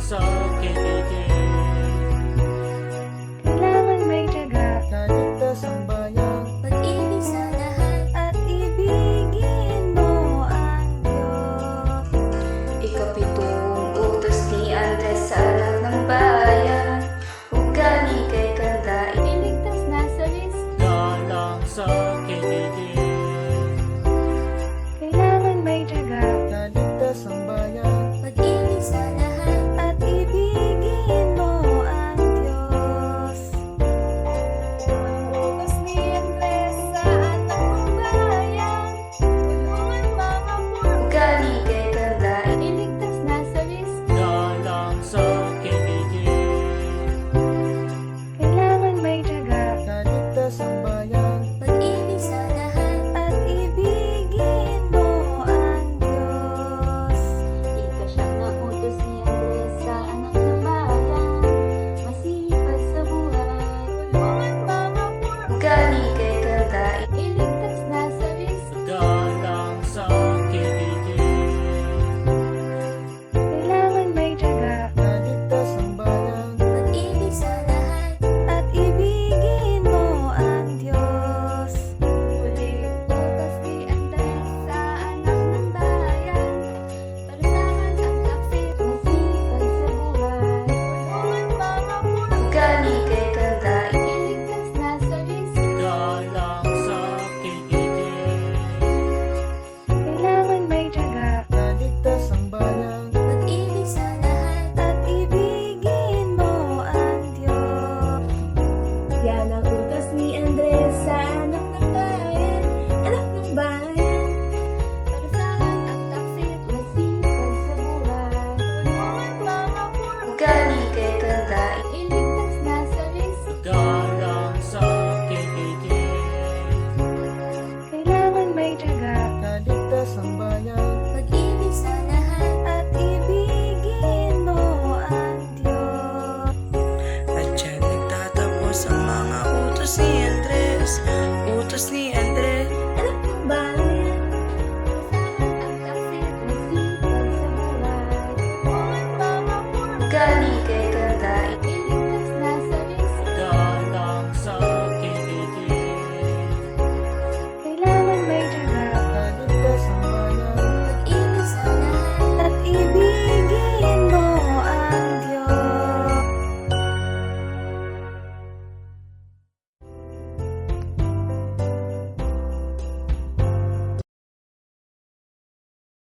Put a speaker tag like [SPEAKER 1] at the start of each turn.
[SPEAKER 1] sa kiligin.
[SPEAKER 2] Kailangan may tiyaga,
[SPEAKER 3] Naligtas ang bayan,
[SPEAKER 2] pag-ibig sa lahat, at ibigin mo ang Diyos.
[SPEAKER 4] Ikapitong utos ni Andres sa anak ng bayan. Ugali kay ganda,
[SPEAKER 2] Iligtas na sa risk,
[SPEAKER 1] Galang sa kiligin.
[SPEAKER 2] kailangan may tiyaga,
[SPEAKER 3] naligtas ang bayan,
[SPEAKER 2] pag-ibig sa lahat, at ibigin mo ang Diyos. Utos ni Andres sa anak ng bayan, tulungan mga poor,
[SPEAKER 4] ugali kay ganda,
[SPEAKER 2] iligtas na sa risk,
[SPEAKER 1] Galang sa kiligin.
[SPEAKER 2] kailangan may tiyaga,
[SPEAKER 3] naligtas ang bayan,
[SPEAKER 2] pag-ibig sa lahat, at ibigin mo ang Diyos.
[SPEAKER 4] ikasyam na utos ni Andres sa anak ng bayan. Masipag sa buhay,
[SPEAKER 2] Tulungan mga poor,
[SPEAKER 4] ugali kay ganda,
[SPEAKER 2] iligtas na sa risk,
[SPEAKER 1] Galang sa kiligin.
[SPEAKER 2] kailangan may tiyaga,
[SPEAKER 3] naligtas ang bayan,
[SPEAKER 2] pag-ibig sa lahat, at ibigin mo ang Diyos. Huling utos ni Andres sa anak ng bayan, parusahan ang taksil,
[SPEAKER 4] masipag sa buhay,
[SPEAKER 2] tulungan mga poor,
[SPEAKER 4] ugali kay ganda,
[SPEAKER 2] iligtas na sa risk,
[SPEAKER 1] Galang sa kiligin.
[SPEAKER 2] kailangan may tiyaga,
[SPEAKER 3] naligtas ang bayan,
[SPEAKER 2] pag-ibig sa lahat, at ibigin mo ang Diyos.
[SPEAKER 4] yan ang utos ni Andres sa anak ng bayan. Anak ng bayan,
[SPEAKER 2] Parusahan ang taksil,
[SPEAKER 4] masipag sa buhay,
[SPEAKER 2] tulungan mga poor,
[SPEAKER 4] ugali kay